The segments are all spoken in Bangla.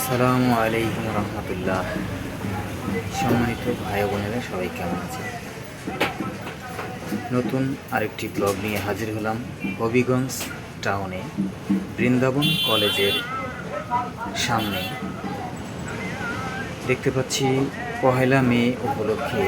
আসসালামু আলাইকুম রহমতুল্লাহ। সম্মানিত ভাই বোনেরা, সবাই কেমন আছে? নতুন আরেকটি ব্লগ নিয়ে হাজির হলাম হবিগঞ্জ টাউনে বৃন্দাবন কলেজের সামনে। দেখতে পাচ্ছি 1 মে উপলক্ষে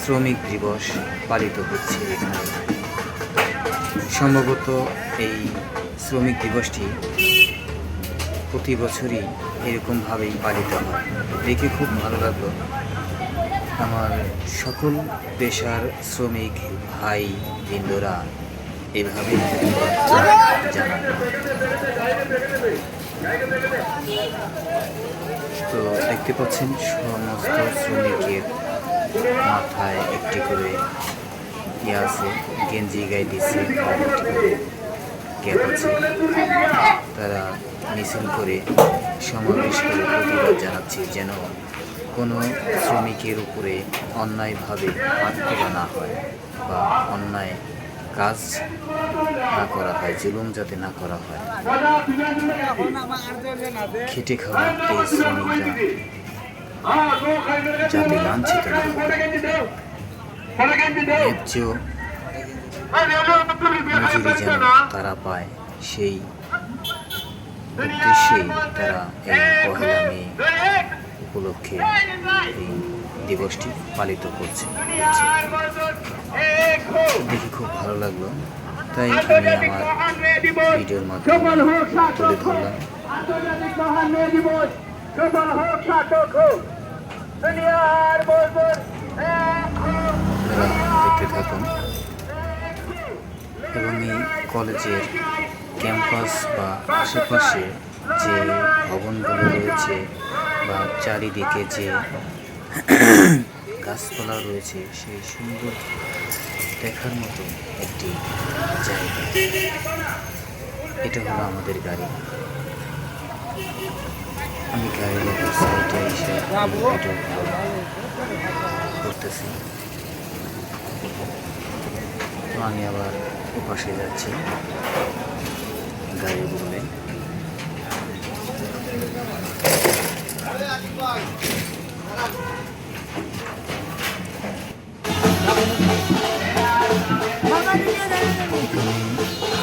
শ্রমিক দিবস পালিত হচ্ছে এখানে। সম্ভবত এই শ্রমিক দিবসটি প্রতি বছরই এরকমভাবেই পালিত হয়। দেখে খুব ভালো লাগলো। আমার সকল পেশার শ্রমিক ভাই বৃন্দরা এভাবেই জানান। তো দেখতে পাচ্ছেন সমস্ত শ্রমিকের মাথায় একটি করে আছে, গেঞ্জি গায়ে দিচ্ছে, আর একটি করে ক্যাপ আছে। তারা মিছিল করে সমাবেশ করে প্রতিবাদ জানাচ্ছি যেন কোনো শ্রমিকের উপরে অন্যায়ভাবে হাত তোলা না হয় বা অন্যায় কাজ না করা হয়, জুলুম যাতে না করা হয়। খেটে খাওয়া এই শ্রমিকরা যাতে লাঞ্ছিত না হয়, ন্যায্য মজুরি যেন তারা পায়, সেই উদ্দেশ্যে তারা এই 1 মে উপলক্ষে এই দিবসটি পালিত করছে। দেখে খুব ভালো লাগলো, তাই আমি আমার ভিডিওর মাধ্যমে তুলে ধরলাম। দেখতে থাকুন। এবং এই কলেজের ক্যাম্পাস বা আশেপাশে যে ভবনগুলো রয়েছে বা চারিদিকে যে গাছপালা রয়েছে, সেই সুন্দর দেখার মতো একটি জায়গা। এটা হলো আমাদের গাড়ি। আমি গাড়ির উপর সাইডে এসে ভিডিও করতেছি। তো আমি আবার ওপাশে যাচ্ছি গাড়ি বলে।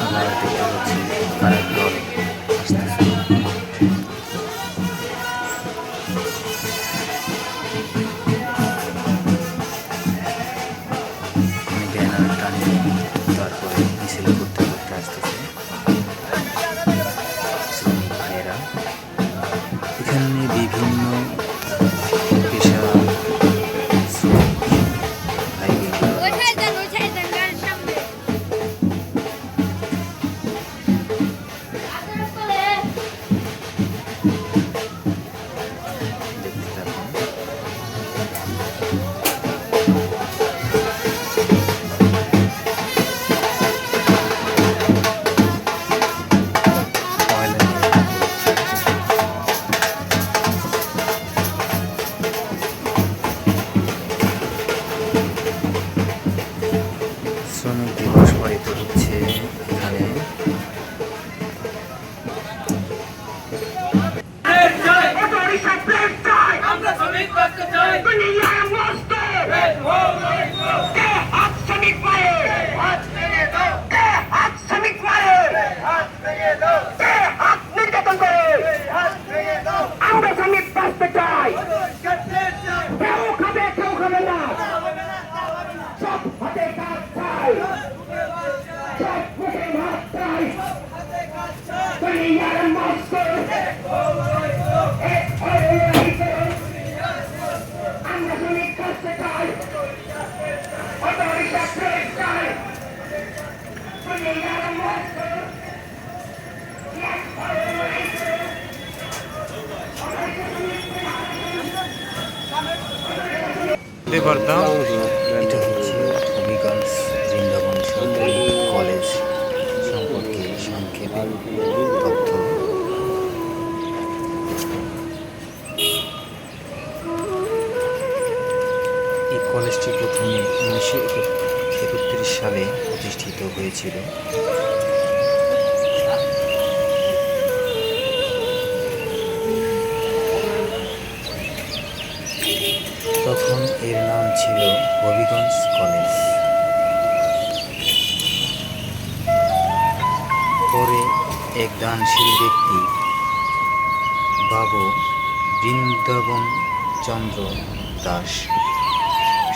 আবার দেখতে পাচ্ছি আরেক দল আসতেছে। ব্যানার টানিয়ে তারপরে মিছিল করতে করতে আসতেছে শ্রমিক ভাইয়েরা। এখানে বিভিন্ন পেশা শ্রমিক ভাই দেখতে থাকুন। শ্রমিক দিবস পালিত হচ্ছে এখানে। এটা হচ্ছে হবিগঞ্জ বৃন্দাবন সরকারি কলেজ সম্পর্কে সংক্ষেপে তথ্য। এই কলেজটি প্রথমে 1931 সালে প্রতিষ্ঠিত হয়েছিল। এর নাম ছিল হবিগঞ্জ কলেজ। পরে এক দানশীল ব্যক্তি বাবু বৃন্দাবন চন্দ্র দাস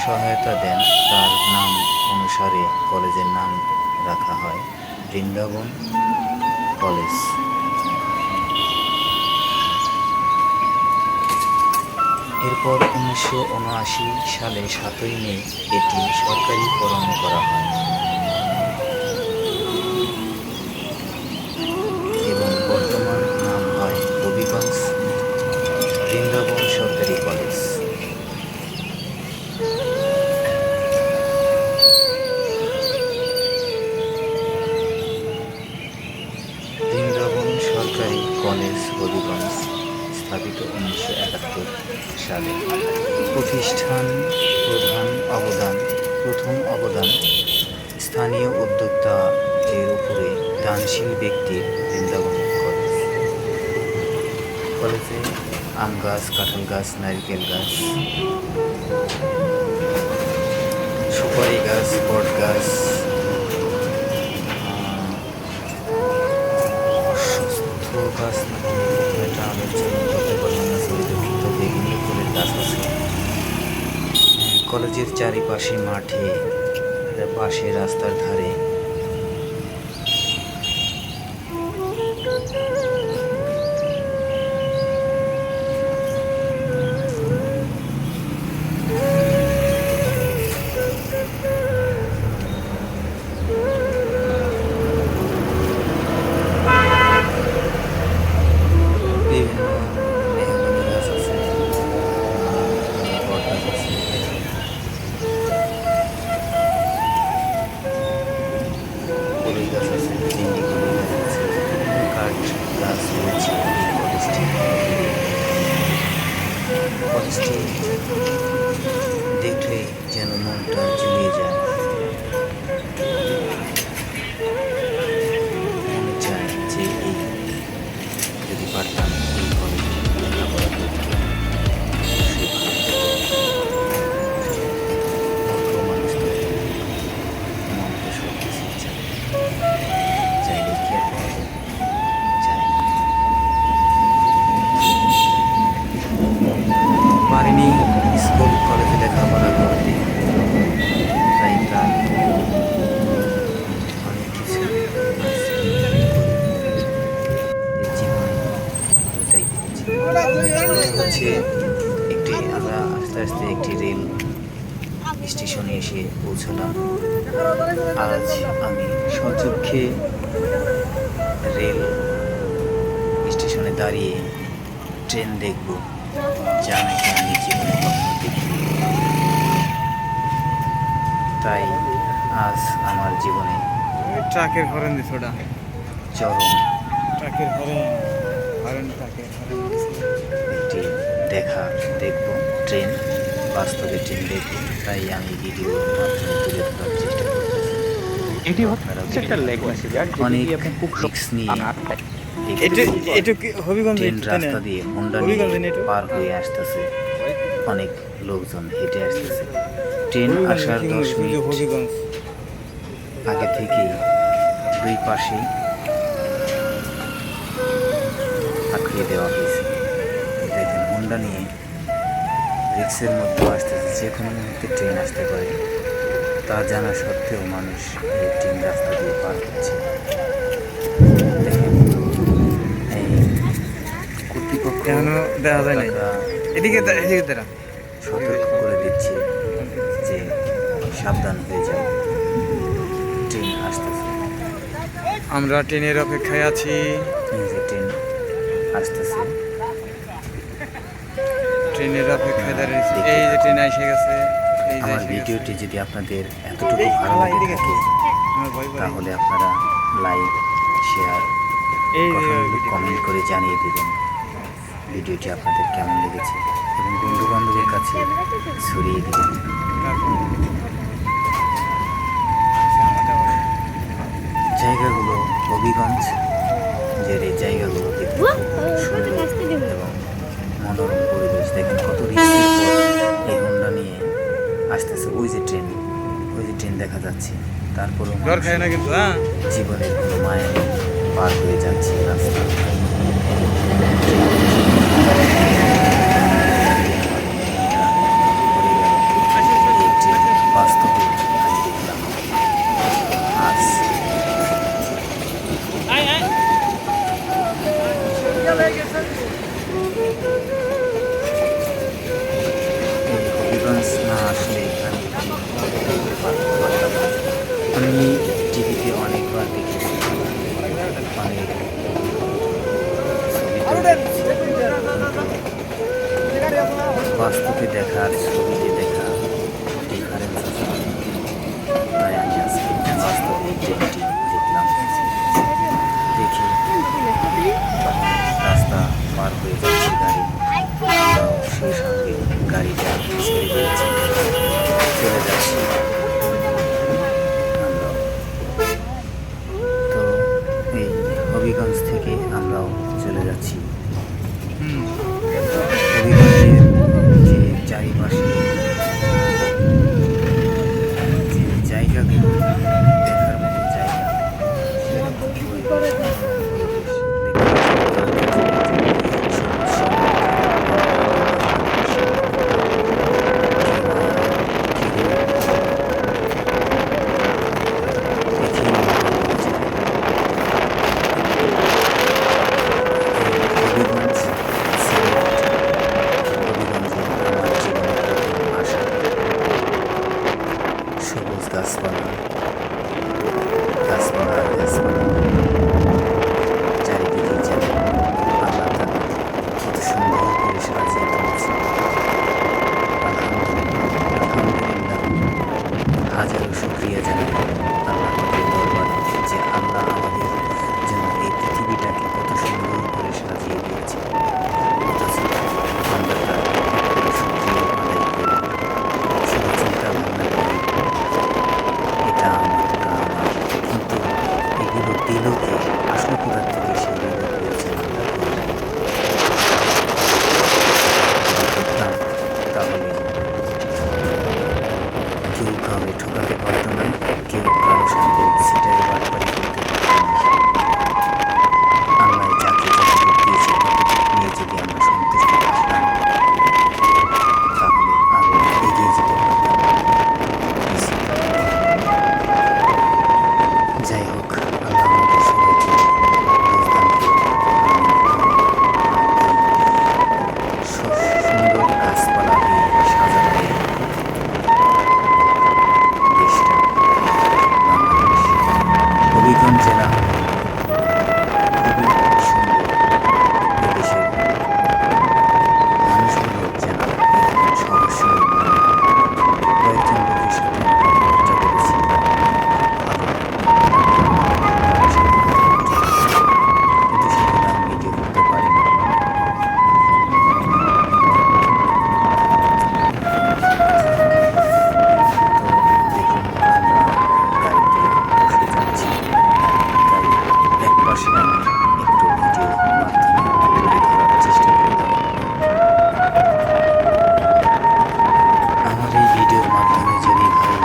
সহায়তা দেন। তার নাম অনুসারে কলেজের নাম রাখা হয় বৃন্দাবন কলেজ। এরপর 1979 সালে 7ই মে এটি সরকারিকরণ করা হয় এবং বর্তমান নাম হয় হবিগঞ্জ বৃন্দাবন সরকারি কলেজ। বৃন্দাবন সরকারি কলেজ হবিগঞ্জ স্থাপিত 1971 সালে। প্রতিষ্ঠান প্রথম অবদান স্থানীয় উদ্যোক্তা এর উপরে দানশীল ব্যক্তির বৃন্দাবন কলেজ। কলেজে আম গাছ, কাঁঠাল গাছ, নারকেল গাছ, সুপারি গাছ, বট গাছ, অশ্বত্থ গাছ নাকি এটা আমের জন্য দুঃখিত, বেগুনি ফুলের গাছ আছে। কলেজের চারিপাশে মাঠে পাশে রাস্তার ধারে কলেজটি দেখলে যেন মনটা জুড়িয়ে যায়। মনে চায় যে এই যদি পারতাম এই কলেজে লেখাপড়া করতে মানুষ তো মন তো সব কিছুই চায়, চাইলে কি আর পাওয়া যায়? পারিনি স্কুল কলেজে লেখাপড়া করতে, তাই প্রায় অনেক কিছু জীবনে ওটাই হচ্ছে আমরা আস্তে আস্তে একটি রেল স্টেশনে এসে পৌঁছলাম। আজ আমি স্বচক্ষে রেল স্টেশনে দাঁড়িয়ে ট্রেন দেখব, যা নাকি আমি জীবনে কখনো দেখিনি। তাই আজ আমার জীবনে ট্রাকের হরেন দিছোটা চরম ট্রাকের হরেন একটি দেখব ট্রেন, বাস্তবে ট্রেন দেখব। তাই আমি ভিডিওর মাধ্যমে তুলে ধরার চেষ্টা করতেছি। এটি হচ্ছে একটা ল্যাঙ্গুয়েজ অনেক আপনি খুব রিস্ক নিয়ে হবিগঞ্জ রাস্তা দিয়ে হোন্ডা পার হয়ে আসতেছে, অনেক লোকজন হেঁটে আসতেছে। ট্রেন আসার 10 মিনিট আগে থেকে দুই পাশে আঁকড়িয়ে দেওয়া হয়েছে। দেখেন হোন্ডা নিয়ে রিক্সের মধ্যে আসতেছে, যে কোনো মুহূর্তে ট্রেন আসতে পারে। তা জানা সত্ত্বেও মানুষ এই ট্রেন রাস্তা দিয়ে পার হচ্ছে। দেখেন কর্তৃপক্ষ দেখা যায় না, এদিকে সতর্ক করে দিচ্ছে যে সাবধান হয়ে যাও, ট্রেন আসতেছে। আমরা ট্রেনের অপেক্ষায় আছি। এই যে ট্রেন আসতেছে, ট্রেনের অপেক্ষায় দাঁড়িয়েছি। এই যে ট্রেন এসে গেছে। আমার ভিডিওটি যদি আপনাদের এতটুকু ভালো লাগে থাকে তাহলে আপনারা লাইক, শেয়ার, কমেন্ট করে জানিয়ে দেবেন ভিডিওটি আপনাদের কেমন লেগেছে এবং বন্ধু বান্ধবের কাছে ছড়িয়ে দেবেন। জায়গাগুলো হবিগঞ্জ এই জায়গাগুলো দেখতে সুন্দর এবং মনোরম পরিবেশ। দেখেন কত রিস্কের পর এই হোন্ডা নিয়ে দেখা যাচ্ছে, তারপরও জ্বর খায় না কিন্তু হ্যাঁ জীবনের কোনো মায়া নেই, পার হয়ে যাচ্ছে রাস্তা। বাস্তবে আমি দেখলাম আজ এই হবিগঞ্জ না আসলে আমি দেখতে পারতাম না। আমি টিভিতে অনেকবার দেখেছি, অনেক ছবিতে দেখেছি, বাস্তবে দেখা আর ছবিতে দেখা ডিফারেন্স আছে অনেক। তাই আমি আজকে বাস্তবে ট্রেনটি দেখলাম, দেখে রাস্তা পার হয়ে যাচ্ছে গাড়ি, আমরাও সেই সঙ্গে গাড়িটা ছেড়ে দিয়েছি, চলে যাচ্ছি আমরাও। তো এই হবিগঞ্জ থেকে আমরাও চলে যাচ্ছি। হবিগঞ্জের যে চারিপাশে যে জায়গাগুলো দেখার মতো জায়গা, সেরকম পরিবেশ, সবুজ গাছপালা, গাছপালা, গাছপালা, চারিদিকে যেন আল্লাহ তাআলা কত সুন্দর করে সাজিয়ে তুলেছে। আলহামদুলিল্লাহ, হাজারো শুকরিয়া জানাই আল্লাহ পাকের দরবারে যে আল্লাহ আমাদের জন্য এই পৃথিবীটাকে কত সুন্দর করে সাজিয়ে দিয়েছে। অথচ আমরা তার শুকরিয়া আদায় করি, শুধু চিন্তা ভাবনা করি এটা আমার, ওটা আমার, কিন্তু এগুলো দিল কে? আসলে কোথা থেকে সেগুলো পেয়েছেন আল্লাহ করলেন। করতাম তাহলে কেউ কাউকে ঠকাতে পারতো না, কেউ কারোর সঙ্গে সিটারি বাটপারি করতে পারতো না। আল্লাহ যাকে যতটুকু দিয়েছে ততটুকু নিয়ে যদি আমরা সন্তুষ্ট থাকতাম তাহলে আরো এগিয়ে যেতে পারতাম। যাই হোক, আল্লাহ আমাদের সবাইকে বুঝদান করুন। সুন্দর গাছপালা দিয়ে সাজানো এই দেশটা বাংলাদেশ, হবিগঞ্জ জেলা খুবই সুন্দর। এই দেশের মানুষগুলো যেন সহজই কয়েকজন লোকের সাথে কথাবার্তা বলেছি, কিন্তু সেগুলো আমি ভিডিও করতে পারিনি। তো দেখুন, আমরা গাড়িতে বসে যাচ্ছি, তাই এক পাশে আমি একটু ভিডিও মাধ্যমে তুলে ধরার চেষ্টা করলাম। আমার এই ভিডিওর মাধ্যমে যদি ভাই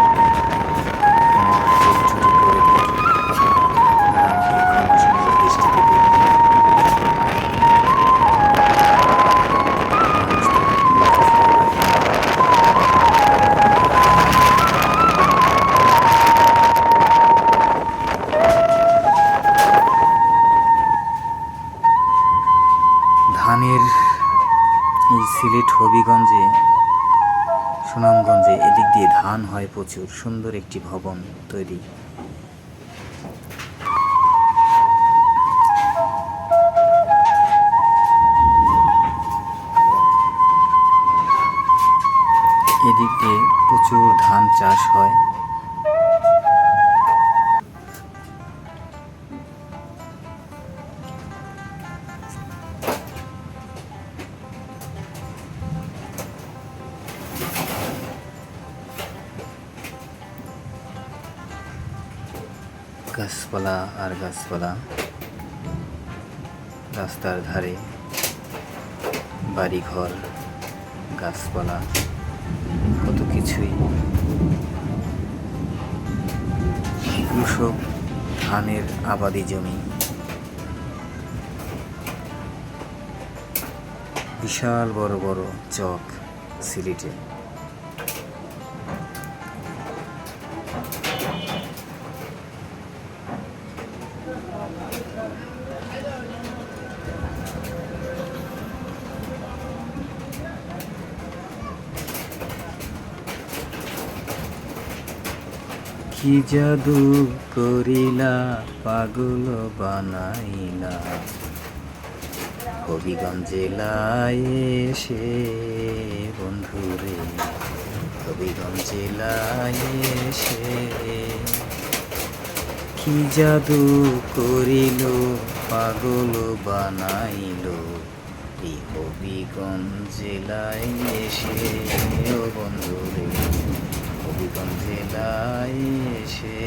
কোনো ভুল ত্রুটি করে থাকি, আপনারা আমাকে ক্ষমা সুন্দর দৃষ্টিতে দেখবেন। মানুষ তো ভুল করে। ধানের এই সিলেট হবিগঞ্জে, সুনামগঞ্জে এদিক দিয়ে ধান হয় প্রচুর, সুন্দর একটি ভবন তৈরি। এদিক দিয়ে প্রচুর ধান চাষ হয়। গাছপালা আর গাছপালা, রাস্তার ধারে বাড়িঘর, গাছপালা, কত কিছুই। এগুলো সব ধানের আবাদি জমি। বিশাল বড় বড় চক সিলেটে। কি জাদু করিলা পাগল বানাইলা, হবিগঞ্জ জেলায় এসে বন্ধুরে, হবিগঞ্জ জেলায় এসে কি জাদু করিল পাগল বানাইল, এই হবিগঞ্জ জেলায় এসে ও বন্ধুরে, হবিগঞ্জ জেলায় এসে।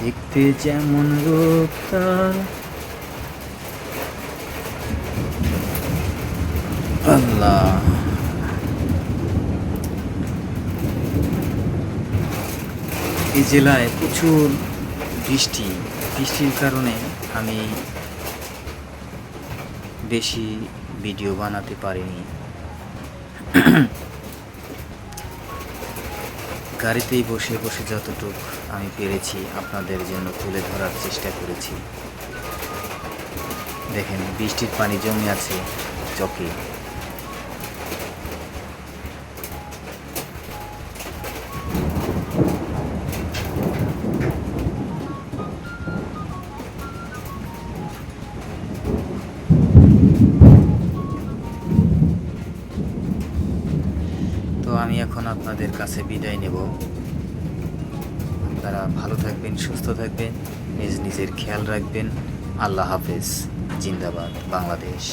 দেখতে যেমন রূপ তার, আল্লাহ, এই জেলায় প্রচুর বৃষ্টির কারণে আমি বেশি ভিডিও বানাতে পারিনি। গাড়িতেই বসে বসে যতটুকু আমি পেরেছি আপনাদের জন্য তুলে ধরার চেষ্টা করেছি। দেখেন বৃষ্টির পানি জমে আছে চকে। তো আমি এখন আপনাদের কাছে বিদায় নেব। আপনারা ভালো থাকবেন, সুস্থ থাকবেন, নিজের খেয়াল রাখবেন। আল্লাহ হাফেজ। জিন্দাবাদ বাংলাদেশ।